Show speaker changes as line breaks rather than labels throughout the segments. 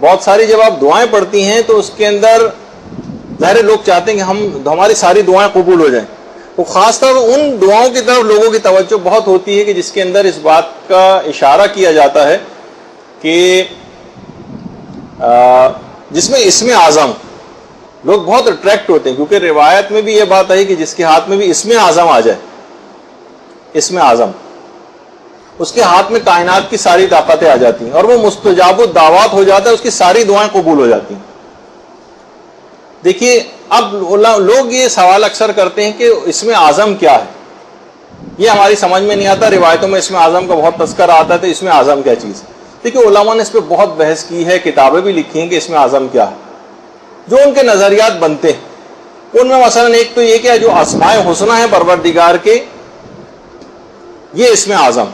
بہت ساری جب آپ دعائیں پڑھتی ہیں تو اس کے اندر ظاہر لوگ چاہتے ہیں کہ ہماری ساری دعائیں قبول ہو جائیں. تو خاص طور پر ان دعاؤں کی طرف لوگوں کی توجہ بہت ہوتی ہے کہ جس کے اندر اس بات کا اشارہ کیا جاتا ہے کہ جس میں اسم اعظم، لوگ بہت اٹریکٹ ہوتے ہیں کیونکہ روایت میں بھی یہ بات آئی کہ جس کے ہاتھ میں بھی اسم اعظم آ جائے، اسم اعظم، اس کے ہاتھ میں کائنات کی ساری طاقتیں آ جاتی ہیں اور وہ مستجاب الدعوات ہو جاتا ہے، اس کی ساری دعائیں قبول ہو جاتی ہیں. دیکھیے اب لوگ یہ سوال اکثر کرتے ہیں کہ اسم اعظم کیا ہے، یہ ہماری سمجھ میں نہیں آتا. روایتوں میں اسم اعظم کا بہت تذکرہ آتا ہے، تو اسم اعظم کیا چیز ہے؟ دیکھیے علماء نے اس پہ بہت بحث کی ہے، کتابیں بھی لکھی ہیں کہ اسم اعظم کیا ہے. جو ان کے نظریات بنتے ہیں ان میں مثلا ایک تو یہ کہ جو اسماء حسنہ ہیں پروردگار کے، یہ اسم اعظم،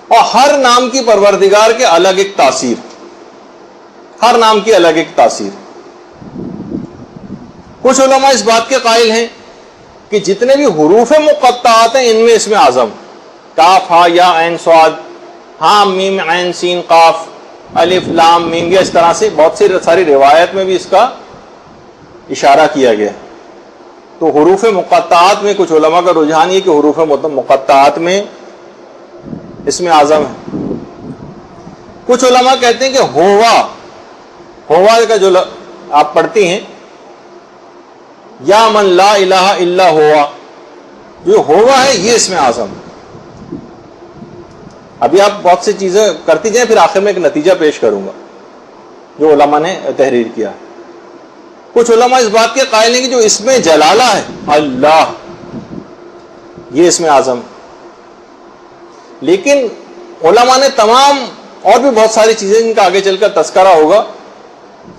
اور ہر نام کی پروردگار کے الگ ایک تاثیر، ہر نام کی الگ ایک تاثیر. کچھ علماء اس بات کے قائل ہیں کہ جتنے بھی حروف مقطعات ہیں ان میں اسم اعظم، کاف ہا یا عین صاد، ہاں میم عین سین قاف الف لام میم، یا اس طرح سے بہت سی ساری روایت میں بھی اس کا اشارہ کیا گیا. تو حروف مقطعات میں کچھ علماء کا رجحان یہ کہ حروف مقطعات میں اسم اعظم ہے. کچھ علماء کہتے ہیں کہ ہوا کا جو آپ پڑھتی ہیں یا من لا الہ الا ہوا، جو ہوا ہے یہ اسم اعظم. ابھی آپ بہت سی چیزیں کرتی جائیں، پھر آخر میں ایک نتیجہ پیش کروں گا جو علماء نے تحریر کیا. کچھ علماء اس بات کے قائل ہیں کہ جو اسم جلالہ ہے اللہ، یہ اسم اعظم. لیکن علماء نے تمام اور بھی بہت ساری چیزیں جن کا آگے چل کر تذکرہ ہوگا،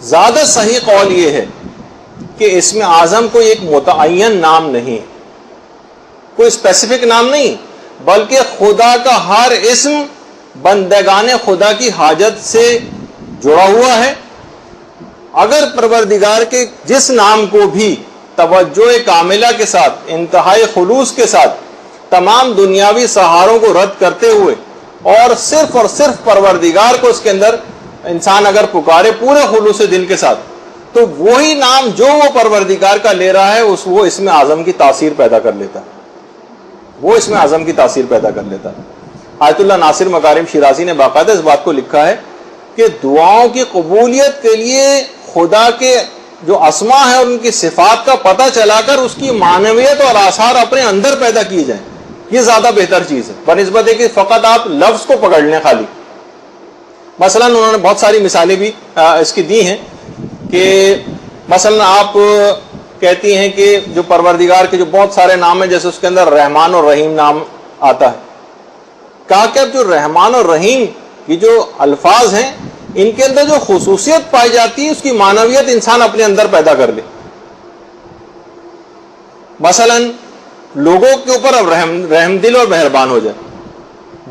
زیادہ صحیح قول یہ ہے کہ اسم اعظم کوئی ایک متعین نام نہیں، کوئی اسپیسیفک نام نہیں، بلکہ خدا کا ہر اسم بندگان خدا کی حاجت سے جڑا ہوا ہے. اگر پروردگار کے جس نام کو بھی توجہ کاملہ کے ساتھ، انتہائی خلوص کے ساتھ، تمام دنیاوی سہاروں کو رد کرتے ہوئے اور صرف پروردگار کو اس کے اندر انسان اگر پکارے پورے خلوص دل کے ساتھ، تو وہی نام جو وہ پروردگار کا لے رہا ہے وہ اسم اعظم کی تاثیر پیدا کر لیتا ہے، وہ اسم اعظم کی تاثیر پیدا کر لیتا ہے. آیت اللہ ناصر مکارم شیرازی نے باقاعدہ اس بات کو لکھا ہے کہ دعاؤں کی قبولیت کے لیے خدا کے جو اسماء ہیں اور ان کی صفات کا پتہ چلا کر اس کی معنویت اور آثار اپنے اندر پیدا کیے جائیں، یہ زیادہ بہتر چیز ہے بنسبت ہے کہ فقط آپ لفظ کو پکڑ لیں خالی. مثلا انہوں نے بہت ساری مثالیں بھی اس کی دی ہیں کہ مثلا آپ کہتی ہیں کہ جو پروردگار کے جو بہت سارے نام ہیں، جیسے اس کے اندر رحمان اور رحیم نام آتا ہے، کہا کہ اب جو رحمان اور رحیم کی جو الفاظ ہیں ان کے اندر جو خصوصیت پائی جاتی ہے اس کی معنویت انسان اپنے اندر پیدا کر لے. مثلا لوگوں کے اوپر اب رحم دل اور مہربان ہو جائے،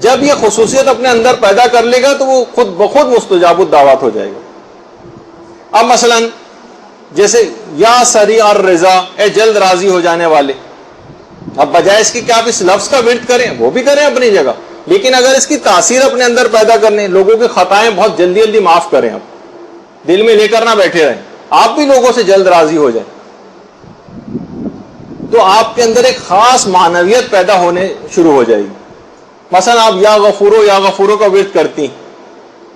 جب یہ خصوصیت اپنے اندر پیدا کر لے گا تو وہ خود بخود مستجاب الدعوات ہو جائے گا. اب مثلا جیسے یا سریع الرضا، اے جلد راضی ہو جانے والے، اب بجائے اس کی کہ آپ اس لفظ کا ورد کریں، وہ بھی کریں اپنی جگہ، لیکن اگر اس کی تاثیر اپنے اندر پیدا کرنے، لوگوں کی خطائیں بہت جلدی جلدی معاف کریں، آپ دل میں لے کر نہ بیٹھے رہیں، آپ بھی لوگوں سے جلد راضی ہو جائیں، تو آپ کے اندر ایک خاص معنویت پیدا ہونے شروع ہو جائے گی. مثلا آپ یا غفورو کا ورد کرتی،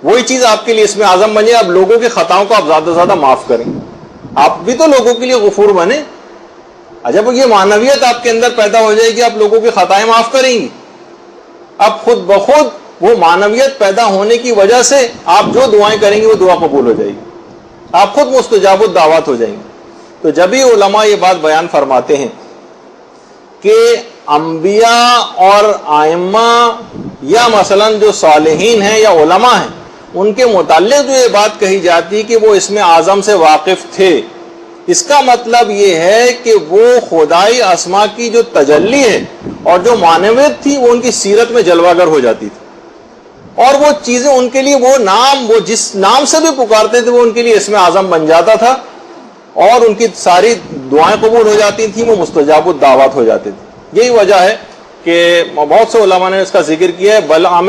وہی چیز آپ کے لیے اسم اعظم بنے، اب لوگوں کی خطاؤں کو آپ زیادہ سے زیادہ معاف کریں، آپ بھی تو لوگوں کے لیے غفور بنے. جب یہ معنویت آپ کے اندر پیدا ہو جائے گی، آپ لوگوں کی خطائیں معاف کریں گی، اب خود بخود وہ معنویت پیدا ہونے کی وجہ سے آپ جو دعائیں کریں گے وہ دعا قبول ہو جائے گی، آپ خود مستجاب الدعوات ہو جائیں گے. تو جب ہی علماء یہ بات بیان فرماتے ہیں کہ انبیاء اور ائمہ یا مثلا جو صالحین ہیں یا علماء ہیں ان کے متعلق جو یہ بات کہی جاتی کہ وہ اسم اعظم سے واقف تھے، اس کا مطلب یہ ہے کہ وہ خدائی اسماء کی جو تجلی ہے اور جو معنویت تھی وہ ان کی سیرت میں جلوہ گر ہو جاتی تھی، اور وہ چیزیں ان کے لیے وہ نام، وہ جس نام سے بھی پکارتے تھے وہ ان کے لیے اسم اعظم بن جاتا تھا، اور ان کی ساری دعائیں قبول ہو جاتی تھیں، وہ مستجاب الدعوات ہو جاتے تھے. یہی وجہ ہے کہ بہت سے علماء نے اس کا ذکر کیا ہے. بلعام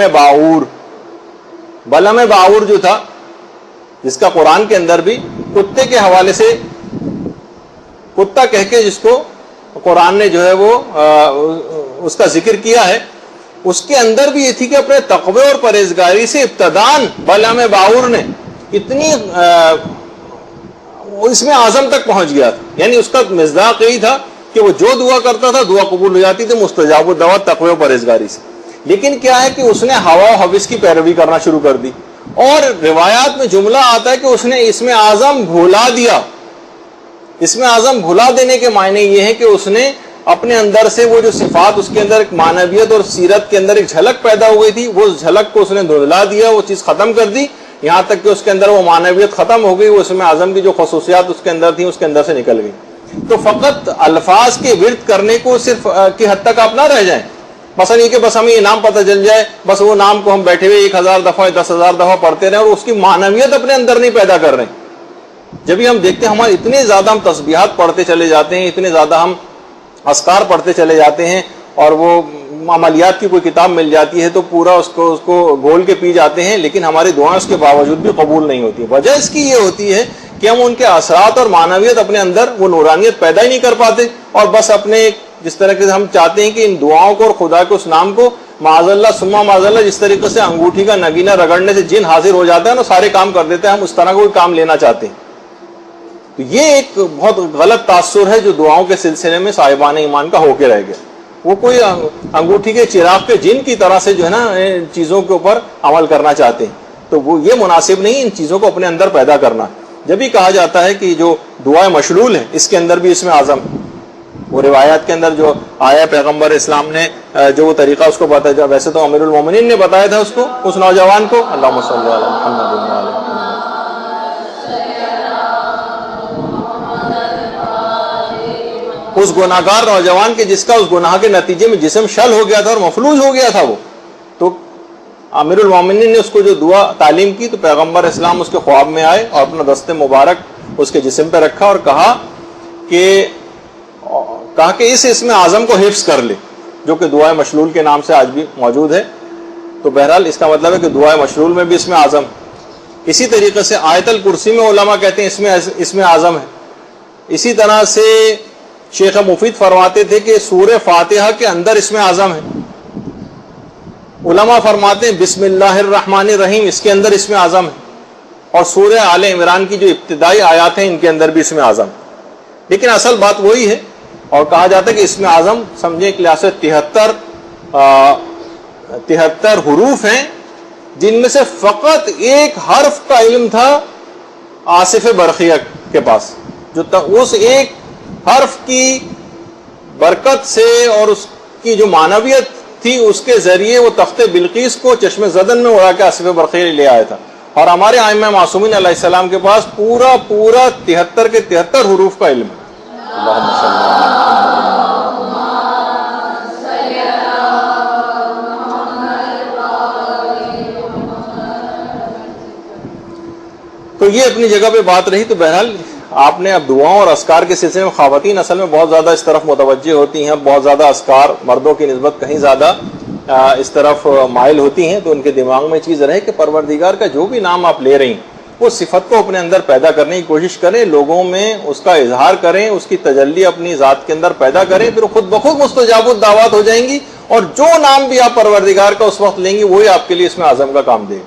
باعور جو تھا جس کا قرآن کے اندر بھی کتے کے حوالے سے کتا کہہ کے جس کو قرآن نے جو ہے وہ اس کا ذکر کیا ہے، اس کے اندر بھی یہ تھی کہ اپنے تقوی اور پرہیزگاری سے ابتدان بلعم باور نے اتنی اس میں اعظم تک پہنچ گیا تھا، یعنی اس کا مصداق یہی تھا کہ وہ جو دعا کرتا تھا دعا قبول ہو جاتی تھی مستجاب الدعوت تقوی و پرہیزگاری سے. لیکن کیا ہے کہ اس نے ہوا و حوث کی پیروی کرنا شروع کر دی، اور روایات میں جملہ آتا ہے کہ اس نے اسم اعظم بھولا دیا. اسم اعظم بھولا دینے کے معنی یہ ہے کہ اس نے اپنے اندر سے وہ جو صفات، اس کے اندر ایک معنویت اور سیرت کے اندر ایک جھلک پیدا ہو گئی تھی، وہ جھلک کو اس نے دھندلا دیا، وہ چیز ختم کر دی، یہاں تک کہ اس کے اندر وہ معنویت ختم ہو گئی، وہ اسم اعظم کی جو خصوصیات اس کے اندر تھیں اس کے اندر سے نکل گئی. تو فقط الفاظ کے ورد کرنے کو صرف کی حد تک آپ نہ رہ جائیں، مثلا یہ کہ بس ہمیں یہ نام پتہ چل جائے، بس وہ نام کو ہم بیٹھے ہوئے 1000 دفعہ 10,000 دفعہ پڑھتے رہیں اور اس کی معنویت اپنے اندر نہیں پیدا کر رہے ہیں. جب ہی ہم دیکھتے ہیں ہمارے اتنے زیادہ ہم تسبیحات پڑھتے چلے جاتے ہیں، اتنے زیادہ ہم اذکار پڑھتے چلے جاتے ہیں، اور وہ عملیات کی کوئی کتاب مل جاتی ہے تو پورا اس کو گول کے پی جاتے ہیں، لیکن ہماری دعائیں اس کے باوجود بھی قبول نہیں ہوتی. وجہ اس کی یہ ہوتی ہے کہ ہم ان کے اثرات اور معنویت اپنے اندر وہ نورانیت پیدا ہی نہیں کر پاتے، اور بس اپنے جس طرح سے ہم چاہتے ہیں کہ ان دعاؤں کو اور خدا کے اس نام کو معاذ اللہ ثم معاذ اللہ، جس طریقے سے انگوٹھی کا نگینہ رگڑنے سے جن حاضر ہو جاتا ہے نا، سارے کام کر دیتے ہیں، ہم اس طرح کوئی کام لینا چاہتے ہیں. تو یہ ایک بہت غلط تاثر ہے جو دعاؤں کے سلسلے میں صاحبان ایمان کا ہو کے رہ گیا. وہ کوئی انگوٹھی کے چراغ کے جن کی طرح سے جو ہے نا چیزوں کے اوپر عمل کرنا چاہتے ہیں، تو وہ یہ مناسب نہیں ان چیزوں کو اپنے اندر پیدا کرنا. جب بھی کہا جاتا ہے کہ جو دعائیں مشلول ہیں اس کے اندر بھی اسم اعظم، وہ روایات کے اندر جو آیا پیغمبر اسلام نے جو وہ طریقہ اس کو بتایا، ویسے تو امیر المومنین نے بتایا تھا اس کو، اس نوجوان کو، اللہم صلی علی محمد و علی محمد. اس گناہگار نوجوان کے جس کا اس گناہ کے نتیجے میں جسم شل ہو گیا تھا اور مفلوج ہو گیا تھا، وہ تو امیر المومنین نے اس کو جو دعا تعلیم کی تو پیغمبر اسلام اس کے خواب میں آئے اور اپنا دست مبارک اس کے جسم پہ رکھا اور کہا کہ اس اسم اعظم کو حفظ کر لے، جو کہ دعائے مشلول کے نام سے آج بھی موجود ہے. تو بہرحال اس کا مطلب ہے کہ دعائے مشلول میں بھی اسم اعظم. اسی طریقے سے آیت الکرسی میں علماء کہتے ہیں اسم اعظم ہے. اسی طرح سے شیخ مفید فرماتے تھے کہ سورہ فاتحہ کے اندر اسم اعظم ہے. علماء فرماتے ہیں بسم اللہ الرحمن الرحیم اس کے اندر اسم اعظم ہے، اور سورہ آل عمران کی جو ابتدائی آیات ہیں ان کے اندر بھی اسم اعظم. لیکن اصل بات وہی ہے، اور کہا جاتا ہے کہ اسم اعظم سمجھیں کہ لحاظ سے 73 حروف ہیں، جن میں سے فقط ایک حرف کا علم تھا آصف برقیہ کے پاس، جو اس ایک حرف کی برکت سے اور اس کی جو معنویت تھی اس کے ذریعے وہ تخت بلقیس کو چشم زدن میں اڑا کے آصف برقیہ لے آیا تھا. اور ہمارے ائمہ معصومین علیہ السلام کے پاس پورا 73 کے 73 حروف کا علم ہے. اللہم صلی اللہ علیہ وسلم. تو یہ اپنی جگہ پہ بات رہی. تو بہرحال آپ نے اب دعاؤں اور اذکار کے سلسلے میں خواتین اصل میں بہت زیادہ اس طرف متوجہ ہوتی ہیں، بہت زیادہ اذکار مردوں کی نسبت کہیں زیادہ اس طرف مائل ہوتی ہیں. تو ان کے دماغ میں چیز رہے کہ پروردگار کا جو بھی نام آپ لے رہی ہیں وہ صفت کو اپنے اندر پیدا کرنے کی کوشش کریں، لوگوں میں اس کا اظہار کریں، اس کی تجلی اپنی ذات کے اندر پیدا کریں، پھر خود بخود مستجاب الدعوات ہو جائیں گی، اور جو نام بھی آپ پروردگار کا اس وقت لیں گی وہی آپ کے لیے اس میں اعظم کا کام دے گا.